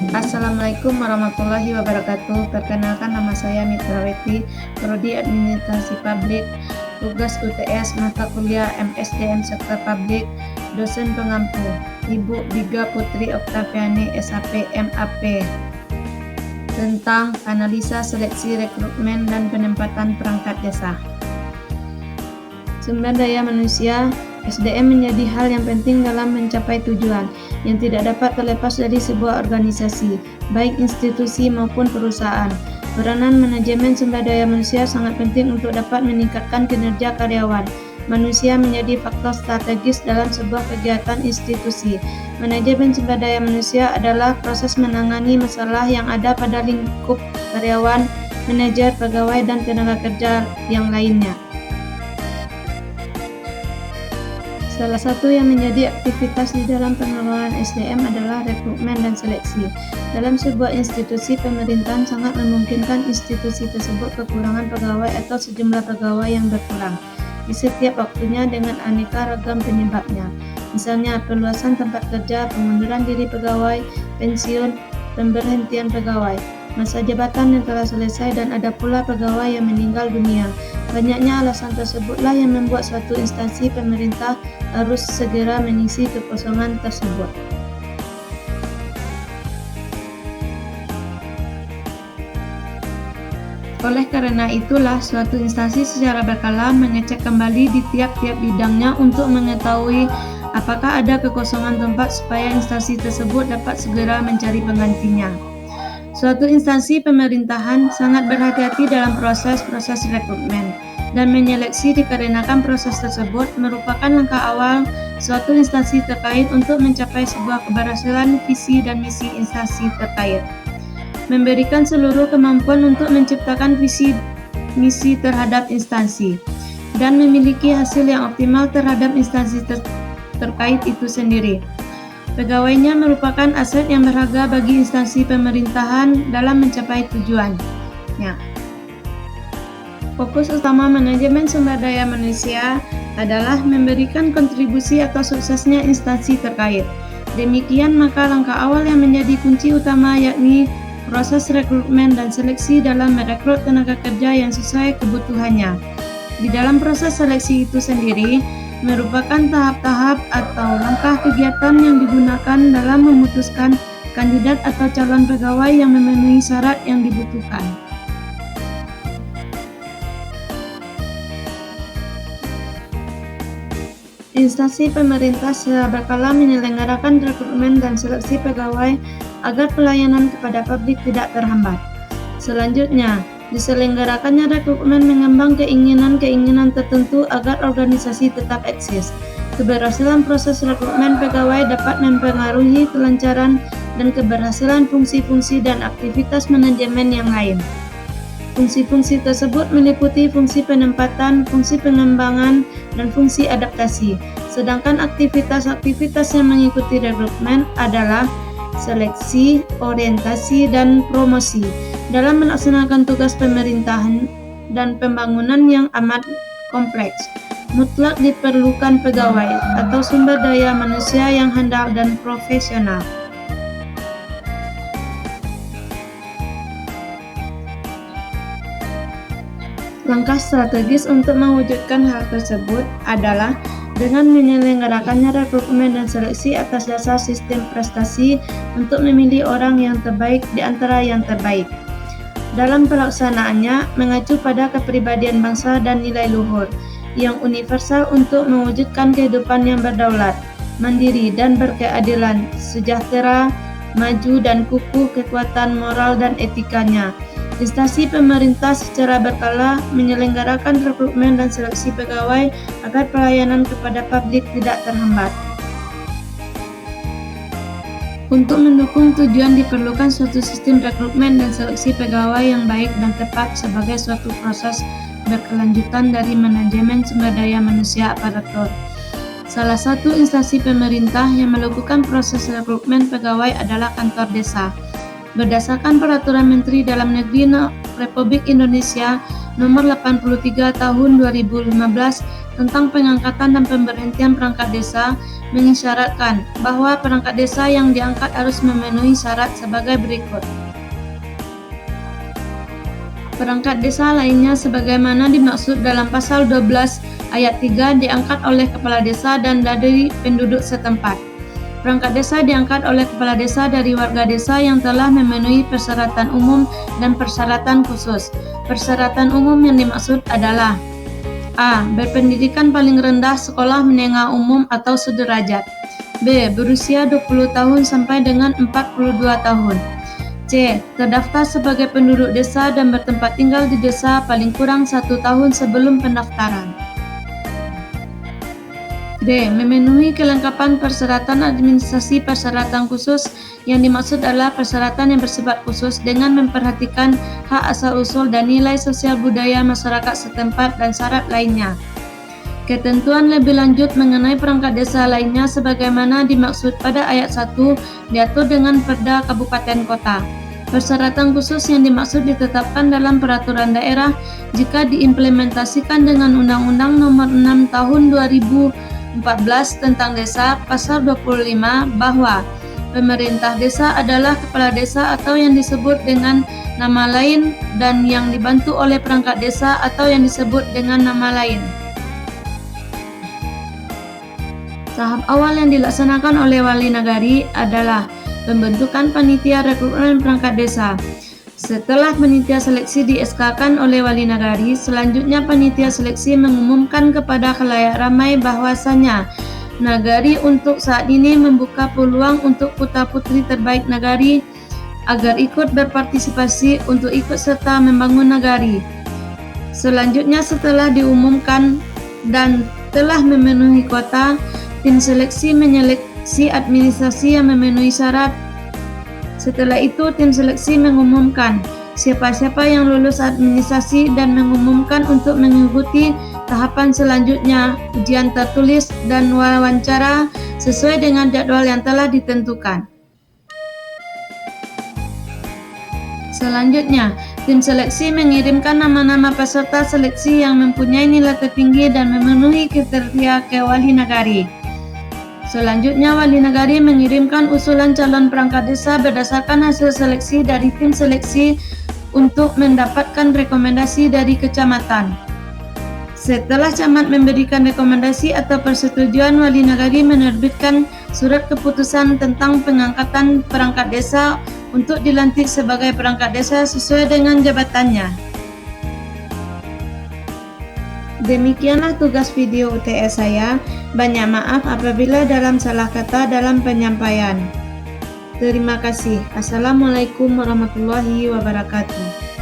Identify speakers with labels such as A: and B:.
A: Assalamualaikum warahmatullahi wabarakatuh. Perkenalkan, nama saya Mitrawati, Prodi Administrasi Publik, tugas UTS mata kuliah MSDM Sektor Publik, dosen pengampu Ibu Biga Putri Oktaviani SHP MAP, tentang analisa seleksi rekrutmen dan penempatan perangkat desa. Sumber daya manusia SDM menjadi hal yang penting dalam mencapai tujuan yang tidak dapat terlepas dari sebuah organisasi, baik institusi maupun perusahaan. Peranan manajemen sumber daya manusia sangat penting untuk dapat meningkatkan kinerja karyawan. Manusia menjadi faktor strategis dalam sebuah kegiatan institusi. Manajemen sumber daya manusia adalah proses menangani masalah yang ada pada lingkup karyawan, manajer, pegawai, dan tenaga kerja yang lainnya. Salah satu yang menjadi aktivitas di dalam pengelolaan SDM adalah rekrutmen dan seleksi. Dalam sebuah institusi pemerintahan sangat memungkinkan institusi tersebut kekurangan pegawai atau sejumlah pegawai yang berkurang di setiap waktunya dengan aneka ragam penyebabnya. Misalnya perluasan tempat kerja, pengunduran diri pegawai, pensiun, pemberhentian pegawai, masa jabatan yang telah selesai, dan ada pula pegawai yang meninggal dunia. Banyaknya alasan tersebutlah yang membuat suatu instansi pemerintah harus segera mengisi kekosongan tersebut. Oleh karena itulah, suatu instansi secara berkala mengecek kembali di tiap-tiap bidangnya untuk mengetahui apakah ada kekosongan tempat supaya instansi tersebut dapat segera mencari penggantinya. Suatu instansi pemerintahan sangat berhati-hati dalam proses-proses rekrutmen dan menyeleksi dikarenakan proses tersebut merupakan langkah awal suatu instansi terkait untuk mencapai sebuah keberhasilan visi dan misi instansi terkait. Memberikan seluruh kemampuan untuk menciptakan visi misi terhadap instansi dan memiliki hasil yang optimal terhadap instansi terkait itu sendiri. Pegawainya merupakan aset yang berharga bagi instansi pemerintahan dalam mencapai tujuannya. Fokus utama manajemen sumber daya manusia adalah memberikan kontribusi atau suksesnya instansi terkait. Demikian maka langkah awal yang menjadi kunci utama yakni proses rekrutmen dan seleksi dalam merekrut tenaga kerja yang sesuai kebutuhannya. Di dalam proses seleksi itu sendiri merupakan tahap-tahap atau langkah kegiatan yang digunakan dalam memutuskan kandidat atau calon pegawai yang memenuhi syarat yang dibutuhkan. Instansi pemerintah secara berkala menyelenggarakan rekrutmen dan seleksi pegawai agar pelayanan kepada publik tidak terhambat. Selanjutnya, diselenggarakannya rekrutmen mengembang keinginan-keinginan tertentu agar organisasi tetap eksis. Keberhasilan proses rekrutmen pegawai dapat mempengaruhi kelancaran dan keberhasilan fungsi-fungsi dan aktivitas manajemen yang lain. Fungsi-fungsi tersebut meliputi fungsi penempatan, fungsi pengembangan, dan fungsi adaptasi. Sedangkan aktivitas-aktivitas yang mengikuti rekrutmen adalah seleksi, orientasi, dan promosi. Dalam melaksanakan tugas pemerintahan dan pembangunan yang amat kompleks, mutlak diperlukan pegawai atau sumber daya manusia yang handal dan profesional. Langkah strategis untuk mewujudkan hal tersebut adalah dengan menyelenggarakannya rekrutmen dan seleksi atas dasar sistem prestasi untuk memilih orang yang terbaik di antara yang terbaik. Dalam pelaksanaannya, mengacu pada kepribadian bangsa dan nilai luhur yang universal untuk mewujudkan kehidupan yang berdaulat, mandiri, dan berkeadilan, sejahtera, maju, dan kukuh kekuatan moral dan etikanya. Instansi pemerintah secara berkala menyelenggarakan rekrutmen dan seleksi pegawai agar pelayanan kepada publik tidak terhambat. Untuk mendukung tujuan diperlukan suatu sistem rekrutmen dan seleksi pegawai yang baik dan tepat sebagai suatu proses berkelanjutan dari manajemen sumber daya manusia aparatur. Salah satu instansi pemerintah yang melakukan proses rekrutmen pegawai adalah kantor desa. Berdasarkan Peraturan Menteri Dalam Negeri Republik Indonesia Nomor 83 Tahun 2015 tentang pengangkatan dan pemberhentian perangkat desa mengisyaratkan bahwa perangkat desa yang diangkat harus memenuhi syarat sebagai berikut. Perangkat desa lainnya sebagaimana dimaksud dalam pasal 12 ayat 3 diangkat oleh kepala desa dan dari penduduk setempat. Perangkat desa diangkat oleh kepala desa dari warga desa yang telah memenuhi persyaratan umum dan persyaratan khusus. Persyaratan umum yang dimaksud adalah: A. Berpendidikan paling rendah sekolah menengah umum atau sederajat. B. Berusia 20 tahun sampai dengan 42 tahun. C. Terdaftar sebagai penduduk desa dan bertempat tinggal di desa paling kurang 1 tahun sebelum pendaftaran. D. Memenuhi kelengkapan persyaratan administrasi persyaratan khusus yang dimaksud adalah persyaratan yang bersifat khusus dengan memperhatikan hak asal-usul dan nilai sosial budaya masyarakat setempat dan syarat lainnya. Ketentuan lebih lanjut mengenai perangkat desa lainnya sebagaimana dimaksud pada ayat 1 diatur dengan Perda Kabupaten Kota. Persyaratan khusus yang dimaksud ditetapkan dalam peraturan daerah jika diimplementasikan dengan Undang-Undang Nomor 6 Tahun 2014 tentang Desa Pasal 25 bahwa pemerintah desa adalah kepala desa atau yang disebut dengan nama lain dan yang dibantu oleh perangkat desa atau yang disebut dengan nama lain. Tahap awal yang dilaksanakan oleh wali nagari adalah pembentukan panitia rekrutmen perangkat desa. Setelah panitia seleksi di-SK-kan oleh wali nagari, selanjutnya panitia seleksi mengumumkan kepada khalayak ramai bahwasanya nagari untuk saat ini membuka peluang untuk putra-putri terbaik nagari agar ikut berpartisipasi untuk ikut serta membangun nagari. Selanjutnya setelah diumumkan dan telah memenuhi kuota, tim seleksi menyeleksi administrasi yang memenuhi syarat. Setelah itu, tim seleksi mengumumkan siapa-siapa yang lulus administrasi dan mengumumkan untuk mengikuti tahapan selanjutnya, ujian tertulis dan wawancara sesuai dengan jadwal yang telah ditentukan. Selanjutnya, tim seleksi mengirimkan nama-nama peserta seleksi yang mempunyai nilai tertinggi dan memenuhi kriteria ke wali nagari. Selanjutnya, wali nagari mengirimkan usulan calon perangkat desa berdasarkan hasil seleksi dari tim seleksi untuk mendapatkan rekomendasi dari kecamatan. Setelah camat memberikan rekomendasi atau persetujuan, wali nagari menerbitkan surat keputusan tentang pengangkatan perangkat desa untuk dilantik sebagai perangkat desa sesuai dengan jabatannya. Demikianlah tugas video UTS saya. Banyak maaf apabila dalam salah kata dalam penyampaian. Terima kasih. Assalamualaikum warahmatullahi wabarakatuh.